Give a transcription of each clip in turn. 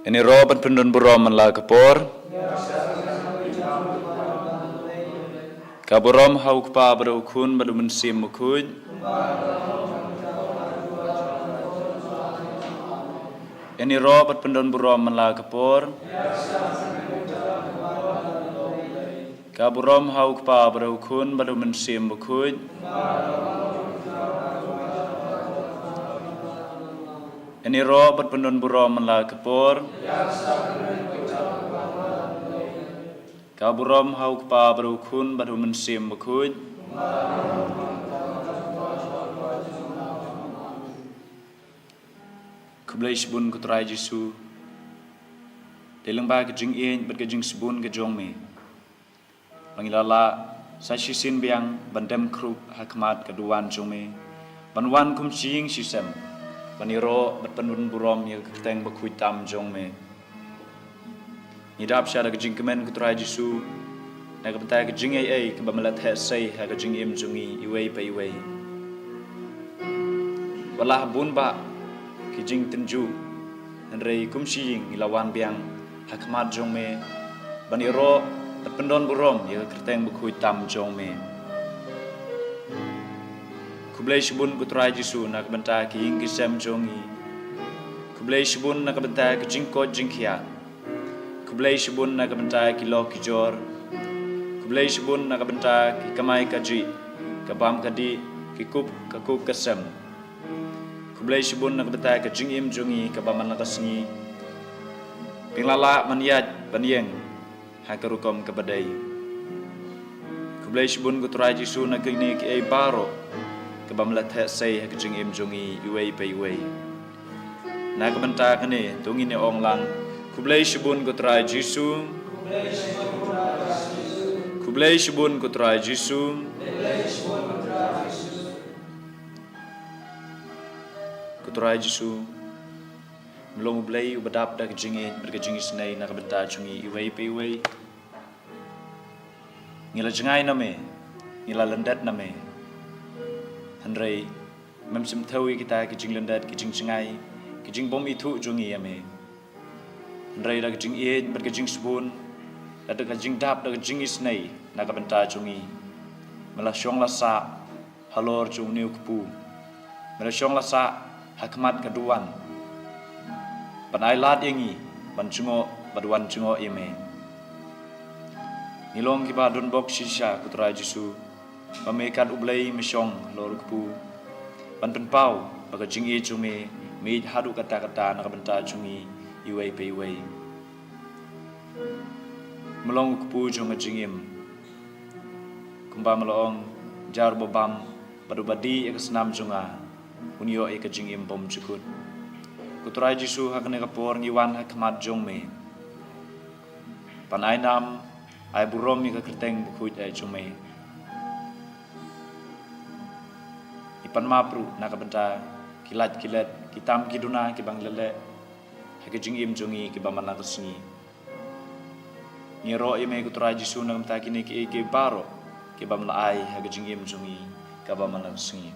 Ini roban pendun burom la kapor. Kaburom hauk pa berukun baru mensim mukun. Ini roban pendun burom la kapor. Kaburom hauk pa berukun baru mensim mukun. Ini roh berpendun burom la kapor. Kau burom hauk pa berukun baru mensim mukun. Kublai sebun kutrai Jesu. Dalam ba kejing in berkejing sebun kejong me. Pangilala sa sisin biang bandem kruk hakmat keduan jong me. Banwan kum sing sisem. Paniro berpendun burom yang keteng berkuit tam jong me. Nidap syara kejing kemen kutrai Jesu. Nak bentai kejing ai kebamelat hesai ha kejing im jungi iwei pa iwei. Walah bun ba kejing tenju. Nrei kum sing ilawan biang hakmat jong me. Paniro berpendun burom yang keteng berkuit tam jong me. Kublai sebun kutrai Jesu nak bentai ki ing kisam jongi. Kublai sebun nak bentai ki jingkot jingkiat. Kublai sebun nak bentai ki lo ki jor. Kublai sebun nak bentai ki kamai kaji. Kabam kadi ki kup kasam. Kublai sebun nak bentai ki jingim jongi kabaman nakasngi. Pinglala maniat panieng hakarukom kabadai. Kublai sebun kutrai Jesu nak ini ki ai baro. Kabamlat hesai hakjing im jongi iwei pa iwei. Na kabanta kani tungi ni ong lang. Kublai sebun kutrai Jesu. Kublai sebun kutrai Jesu. Kutrai Jesu. Melong blai ubadap da kajing berkajing isnai na kabanta jongi iwei pa iwei. ngila jengai name, ngila lendat name. Handrai memsim tawi kita kijing lendat kijing jengai, kijing bom itu jungi ame. Handrai da kijing ied ber kijing sebun, da kijing dap da kijing isnei na kabenta jungi. Mela syong lasa halor jung niu kepu. Mela syong lasa hakmat keduan. Panai lat yengi ban jungo baduan jungo ime. Nilong kiba dun bok shisha kutra Jesu. Pamekan ublay mesyong lor kepu. Ban penpau baga jingi jume meid hadu kata-kata na kabenta jungi iway pe iway. Melong kepu jung jingim. Kumba melong jar bobam badu badi ek senam junga. Unyo ek jingim bom cukut. Kutra Jesu hakne kapor ngiwan hakmat jong me. Pan ai nam ai burom mi ka kerteng bukut ai jume. Ipan mapru na kabenta kilat kitam kiduna kibang lele. Hake jingim jungi kibaman na kesengi. Ngiro ime kutra Jesu na kamta kini ki baro kibam la ai hake jingim jungi kabaman na kesengi.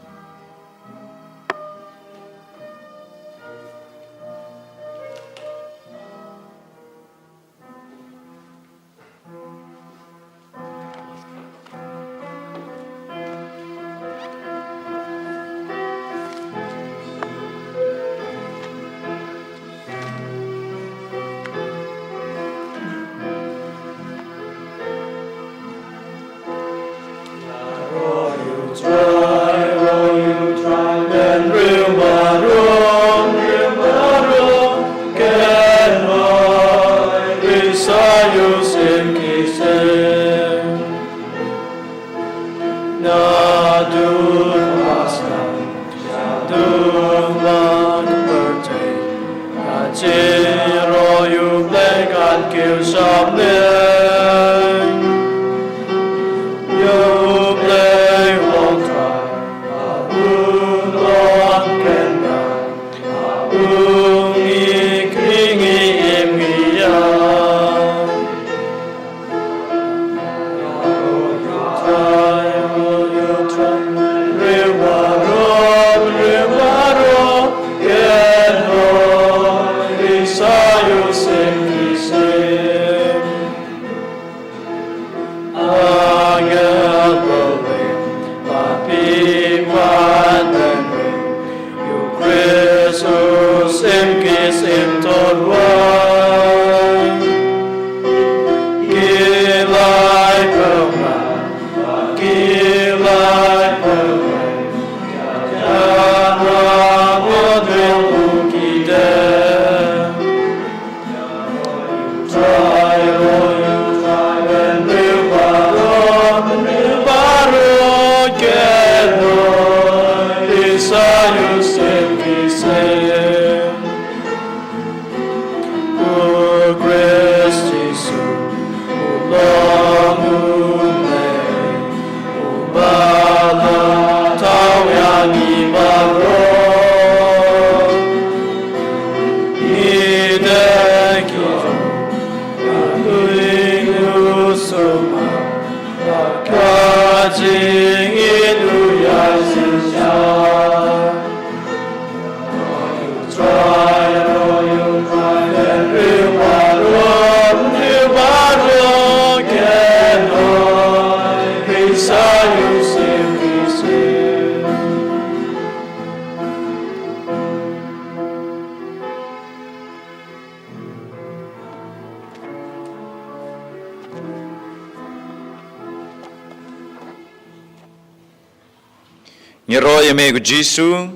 Ngiro ime ku Jesu,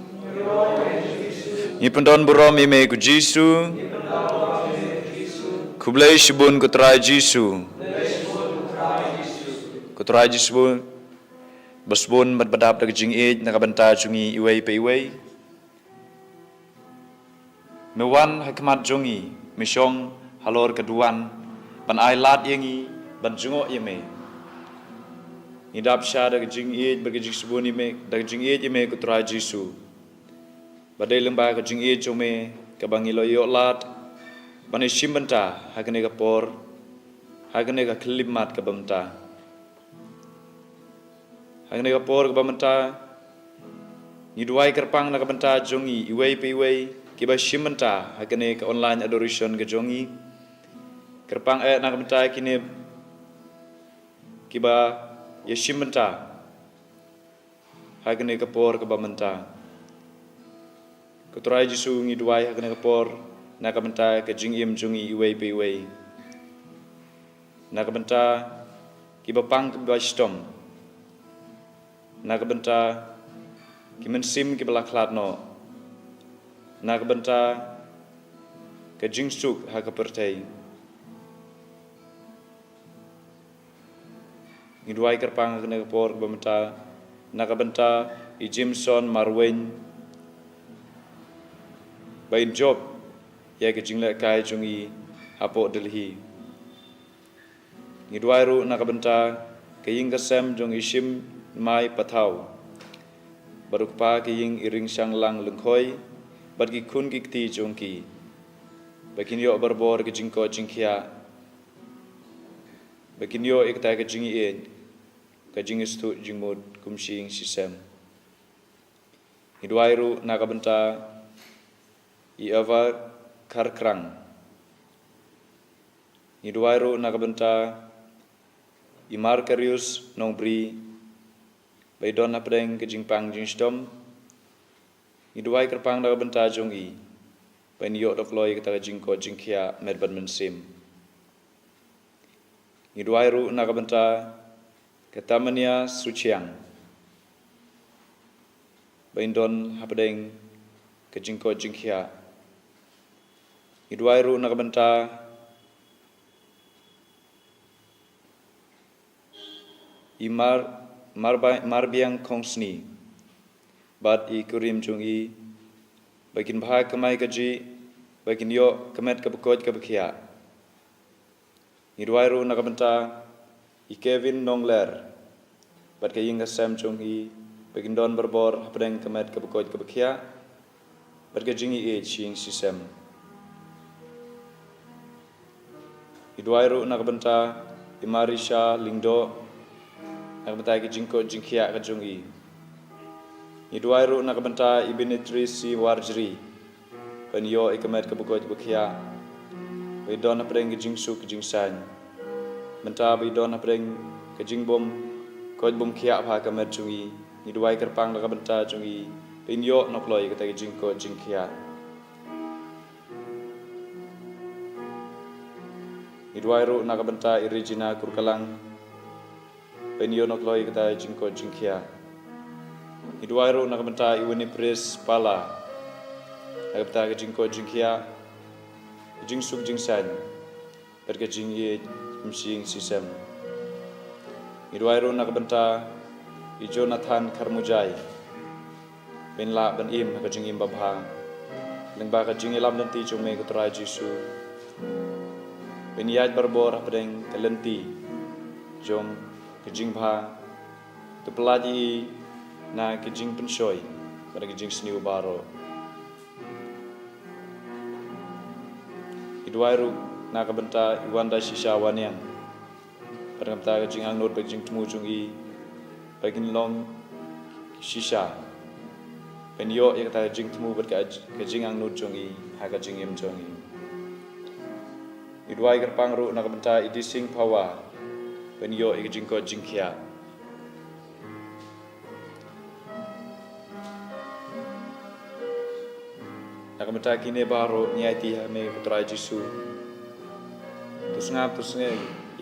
ngipendon burom ime ku Jesu, kublai shibun kutra Jesu, kutra Jesu, basbun badbadap dak jing ej nakabenta jungi iway pe iway, mewan hakmat jungi, misyong halor keduan, ban ai lat yengi, ban jungo ime. Ngidap sya da jing ej bergejing sebun ime da jing ej ime kutra Jesu. Badai lembah ka jing ej ome ka bangilo yo lat bani shimbenta hakane ka por hakane ka klimat ka bamta. Hagni kapor ke bamenta ni duai kerpang na kabenta jongi iwei pe iwei kiba shimenta hagni ke online adoration ke jongi kerpang na kabenta kini kiba ya shimenta hagni kapor ke bamenta kuturai jisu ni duai hagni kapor na kabenta ke jingim jongi iwei pe iwei na kabenta kiba pang kiba stom na kabenta kimen sim ki balaklat no na kabenta ke jingsuk ha ka pertai ni duai kerpang ke por bamenta na kabenta i Jimson Marwen bain job ya ke jingla kai jungi hapo Delhi ni duai ru na kabenta ke ying kasem jong isim mai patau baruk pa ke ying iring sang lang lengkhoi bat ki kun ki ti jongki bakin yo berbor ke jingko jingkia bakin yo ikta ke jingi en ke jingistu jingmod kumsing sisem hidwairu nakabenta i ava karkrang hidwairu nakabenta i markarius nongbri Bai don apdeng ke jingpang jingstom Iduai kerpang daga benta jongi Bai niyok dok loy ke taga jingko jingkia medban mensim Iduai ru naga benta ke tamania suciang Bai don apdeng ke jingko jingkia Iduai ru naga benta marbiang kongsni bat i kurim jungi bakin bha kamai kaji bakin yo kamet kabukoj kabukia Hidwairu nakabenta i Kevin Nongler bat kaying kasem jungi bakin don berbor hapdeng kamet kabukoj kabukia bat kajingi e ching sisem Hidwairu nakabenta i Marisha Lingdo nakabenta ki jingko jingkia ka jungi Hidwairu nakabenta i Benetrisi Warjri ban yo ikamet kabukoj kabukia bai don hapdeng ki jingsu ki jingsan benta bai don hapdeng ki jingbom koj bom kia pha kamet jungi Hidwai kerpang nakabenta jungi bai yo nokloi kata ki jingko jingkia Hidwairu nakabenta i Regina Kurkalang Penyo nokloi kata jingko jingkia Hidwairu nakabenta i Winipris Pala nakabenta ke jingko jingkia jingsuk jingsan perke jingye msing sisem Hidwairu nakabenta i Jonathan Karmujai ben la ben im ka jingim babha lengba ka jingilam nanti chume kutrai jisu ben yaj barbor apdeng kalenti jong kejing bha tu pelaji na kejing pensoi pada kejing seni baro Hidwairu na kabenta iwanda shisha waniang pada kabenta kejing angnur kejing temu jungi bagin long shisha penyo ya kata kejing temu ber kejing angnur jungi ha kejing im jungi Hidwai kerpang ru na kabenta idising pawa when yo jingko jingkia nakabenta kine baro niati ha me putra jisu tus ngap tus nge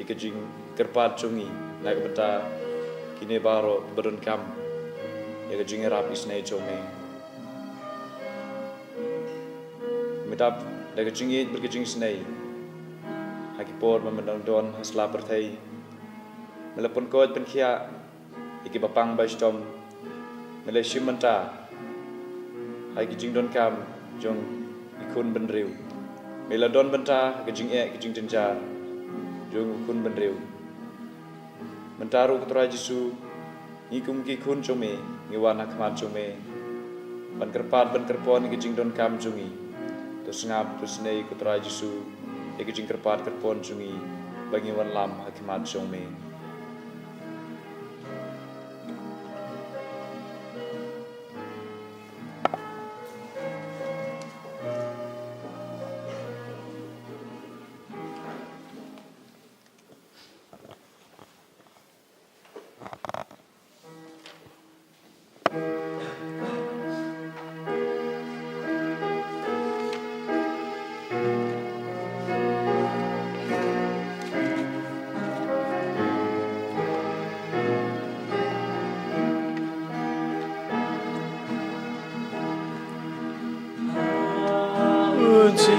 ikajing kerpat chungi nakabenta kine baro berun kam ikajing rap isne chome metap nakajing berkajing snei hakipor memandang don hasla pertai Melepon kod penkia iki bapang baistom mele shimanta hai kijing don kam jong ikun benriu mela don benta kijing kijing tenjar jong ikun benriu mentaru kutra jisu ngikum ki kun chome ngiwan hakmat chome ban kerpat ban kerpon kijing don kam jungi tus ngap tus nei kutra jisu kijing kerpat kerpon jungi bagi wan lam hakmat chome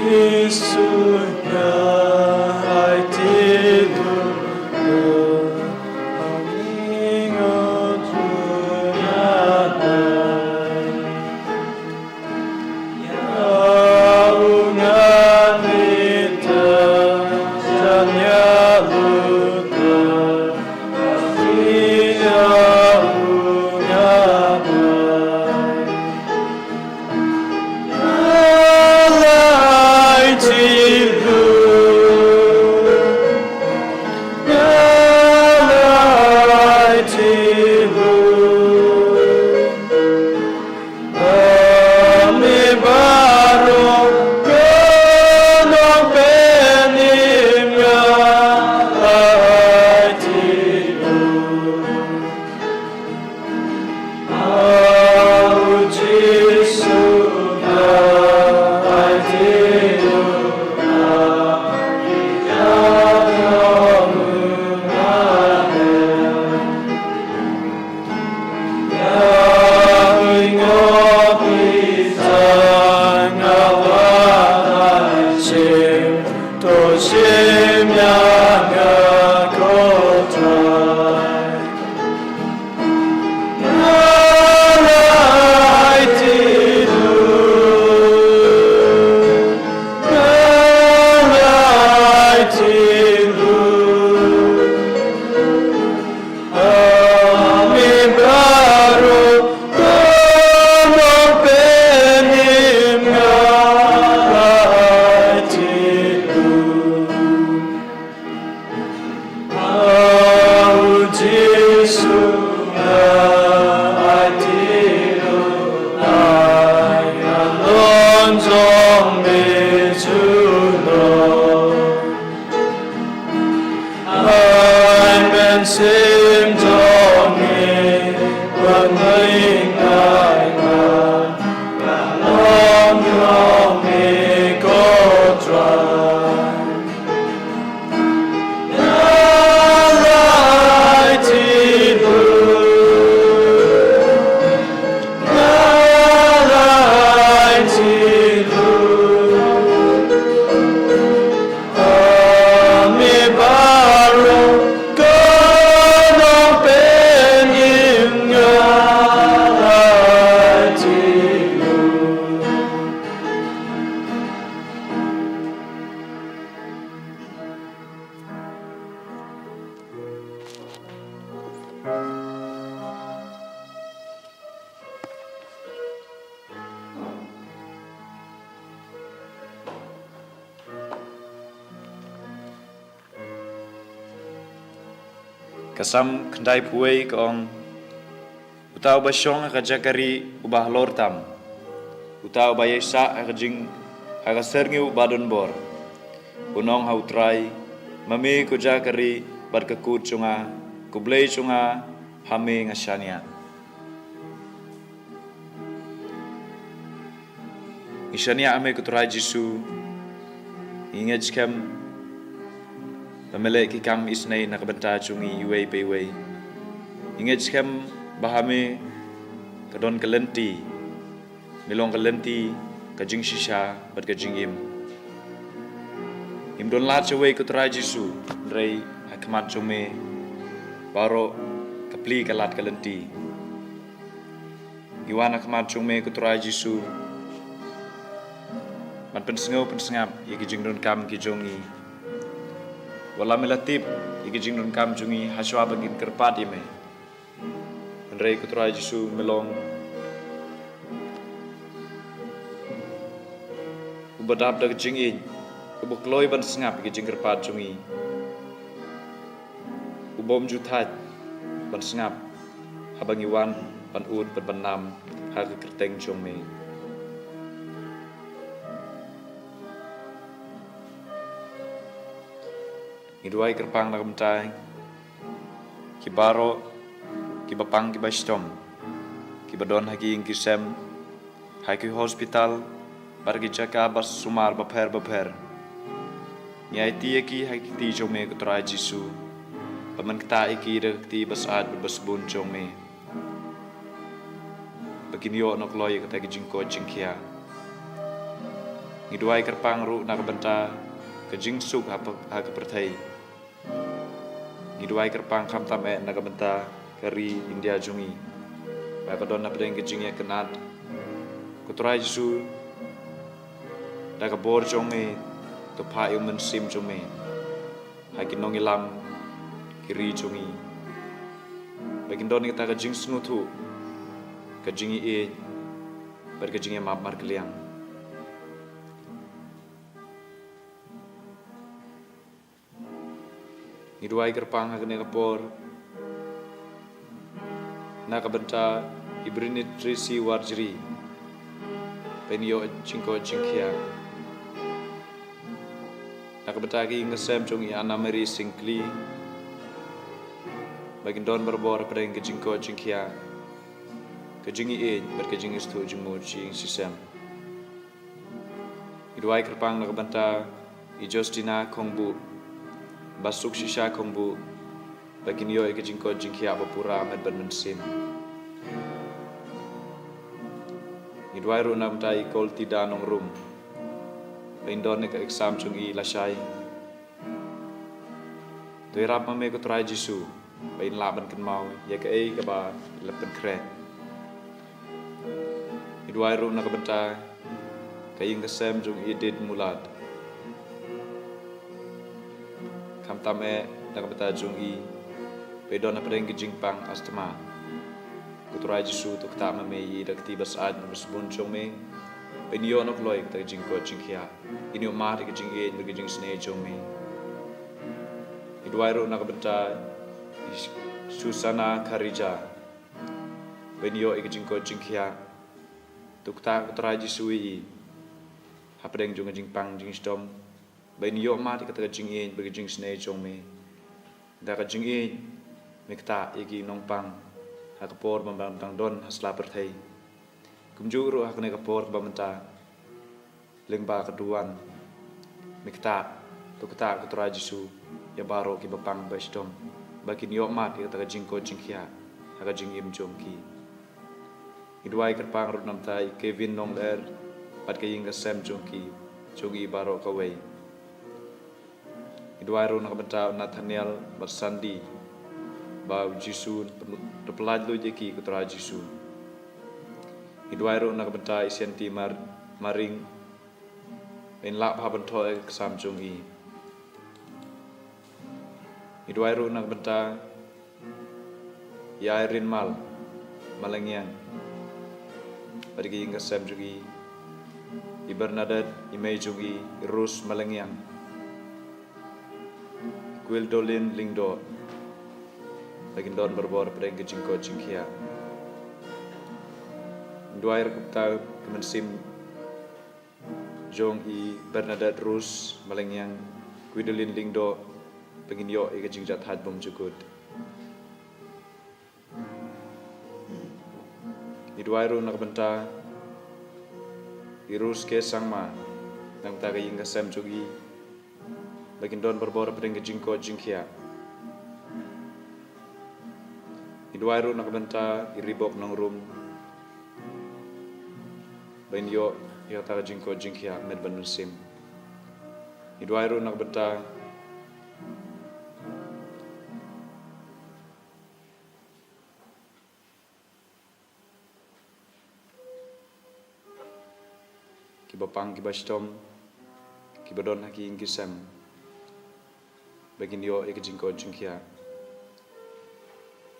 Isunya ai tilu amingot sunyatai yaungan mita sanya luta yaunnya alai tilu alai tilu kami baru kenong penimnya alai tilu Auji suna ai tilu Sim dongi quan hình ai ngàn long long mi có trai lại chi lu lại chi lu mi baru Kasam kendai puai kong utau basyong kajakari ubah lortam utau bayesa akajing akaserni ubadon bor unong hautrai mami kujakari barkakut chunga kublei chunga hame ngasania Ishania ame kutrai Jisu ingej kem Pamelek kikam isnay nakabenta chungi iway payway. Ingej kem bahame kadon kalenti. Milong kalenti kajing shisha bat kajing im. Im don lat chaway kutray Jisu. Dray hakamat chume baro kapli kalat kalenti. Iwan hakamat chume kutray Jisu. Man pensengap ikijing don kam kijongi. Wala melatip ikijing nun kam jungi haswa bagin kerpati me. Andrei kuturai Jisu melong ubadap da kejing in ubukloi ban sengap ikijing kerpat jungi ubom jutat ban sengap habang iwan ban ud ban nam haka kerteng jong me. Iduai kerpang na kamtay, kibaro, kibapang kibastom, kibadon haki ing kisem, haki hospital, bargi jaka bas sumar baper. Nyai tiya ki haki ti jome kuturai Jisu, paman kita iki rek ti basad berbasbun jome. Begini yo nok loy kata jingko jingkia. Ngiduai kerpang ru nak benta ke jing suk ha ke perthai. Ngiduai kerpang kam tam nak benta kari India jungi. Ba kadon na pedeng ke jing ya kenat. Kuturai Jesu da ka bor jome to pa men sim jome. Ha kinong ilam kiri jungi. Bagin don kita ka jing snutu ka jing e ber ka jing ya map mar kliang. Ngiduai kerpang ha kene kapor na ka benta ibrinit trisi warjri penio jingko jingkia na ka benta ki ngesem jungi Anna Mary Singkli bagin don berbor pedeng ke jingko jingkia ke jingi e ber ke jingi stu jingmo jing sisem. Ngiduai kerpang na ka benta i Justina Kongbu basuk shisha kongbu bagin yo ke jingko jingkia bapura med ben mensim. Ngiduai ru nam tai kol tida nong rum Indon ke exam chungi lasai Doi rap mame ko try Jesu bain laban kan mau ya ke ei ke ba lepen kre. Ngiduai ru na ka benta kaing kesem jung idit mulat kam tame na ka benta jung i pedon na pedeng ke jingpang astma kuturai Jesu tu kata mame i dak ti bas ad bas bun chong me penio nok loi ta jing ko jing khia ini ma ke jing e ke jing sne chong me idwai ro na ka benta Susana Karija penio ke jing ko jing khia tu kata kuturai Jesu i ha pedeng jung jing pang jing stom penio ma ke ta jing e ke jing sne chong me da ka jing e me kata iki nong pang hakapor bambang don hasla perthai kumjuru hakne kapor bamenta lengba keduan mikta to kata kutura Jesu ya baro ki bapang basdom bakin yo mat ki ta jingko jingkhia haka jingim jomki idwai kerpang rut namtai Kevin nong er pat ke ying sem jomki jogi baro kawai idwai ru nak benta Nathaniel bersandi bau Jesu terpelaj lu jeki kutra Jesu. Idwai ru nak benta isianti maring en lap ha bento kesam jungi. Idwai ru nak benta ya Irin mal malengian. Pergi hingga sem jungi. I Bernadette imei jungi Rus malengian. Gwildolin lingdo bagin don berbor pedeng ke jingko jingkia. Dua air kupta kemensim jong i Bernadette Rus malengyang Gwildolin lingdo bagin yo i ke jingjat had bom jukut. I dua air nak benta i Rus ke sangma nang ta ke ying sem jogi bagin don berbor pedeng ke jingko jingkia. Idwai ru nak benta iribok nong rum bain yo ta jingko jingkia med ban sim. Idwai ru nak benta ki bapang ki bastom ki badon haki ingisam bagin yo ek jingko jingkia.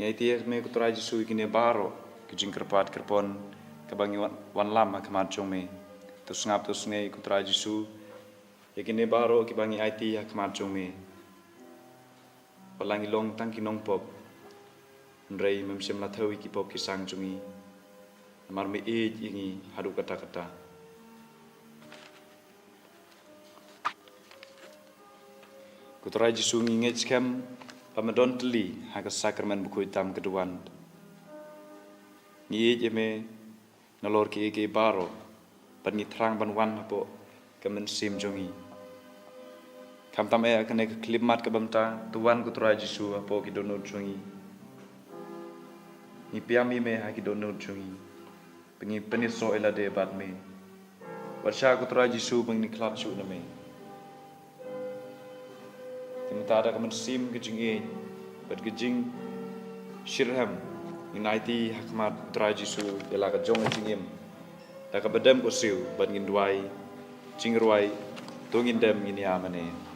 Ya itu me kutura Jesu kini baro kijing kerpat kerpon kebangi wan lama kemat me terus ngap terus ngai kutura Jesu ya kini baro kebangi IT ya kemat me palangi long tang kinong pop nrei memsem la thawi ki pop kisang jungi mar me e ingi hadu kata kata kutura Jesu nginget skam pamadon teli haka sakramen buku hitam keduan. Ni jeme nalor ki ke baro pani terang banwan apo kemen sim jongi. Kam tam e akane ke klimat ke bamta tuan kutura Jesu apo ki dono jongi. Ni piami me ha ki dono jongi. Pengi penir so ela de bat me. Barsha ku Tuhan Yesus mengniklat su nami. Timta ada kaman sim kejing berkejing shirham inaiti hakmat Tuhan Yesus ela ka jong jingim. Da ka badam ko siu ban ngin duai jingruai tungin dem ngin yamane.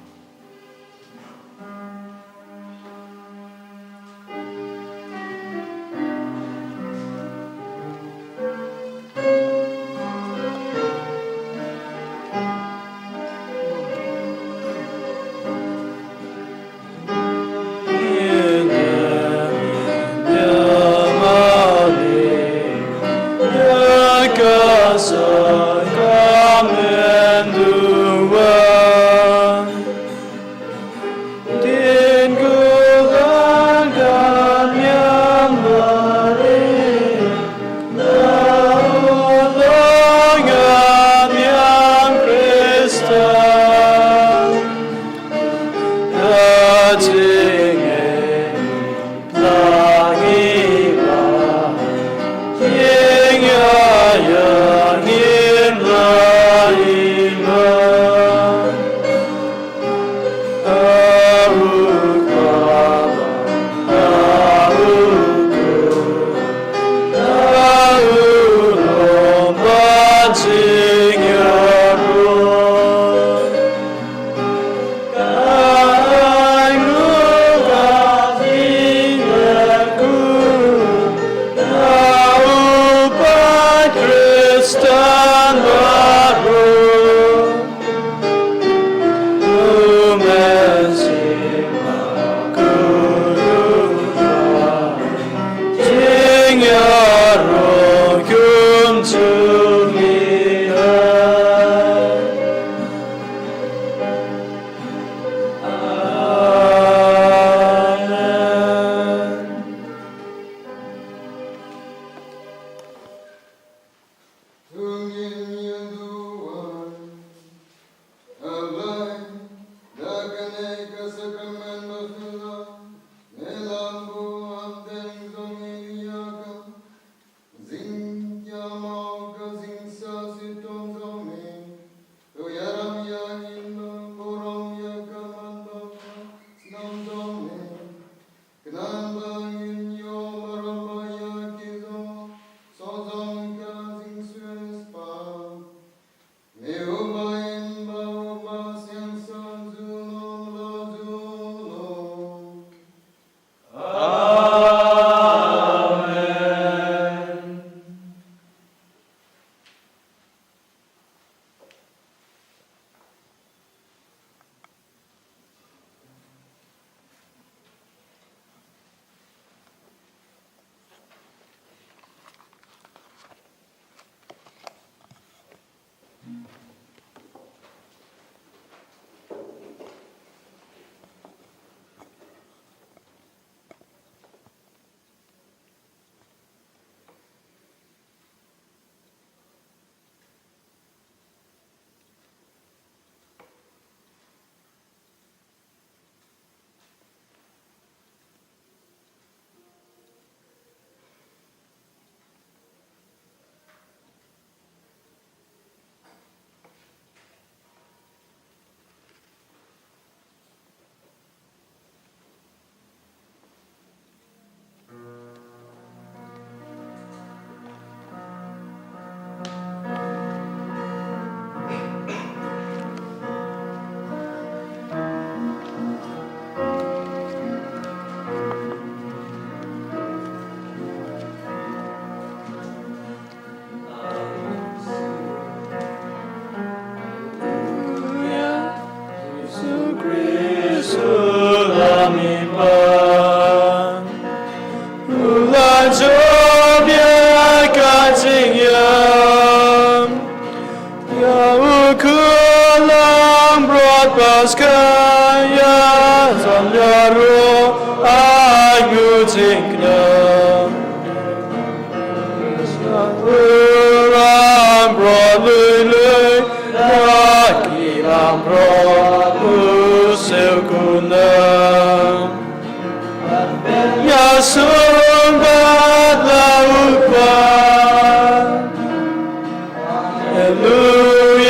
Hallelujah.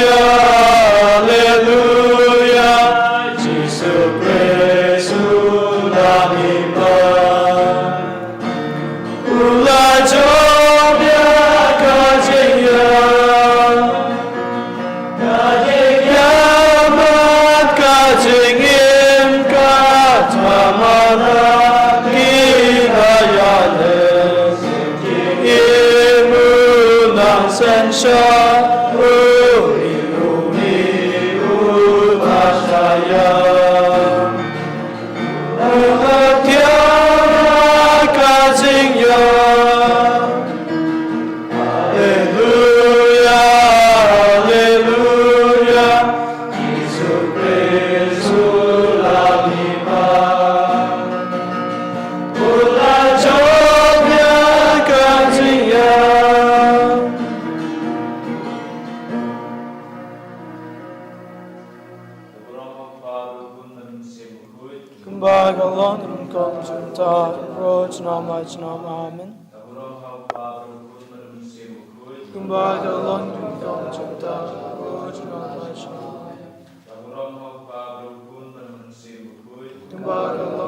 Kumbaga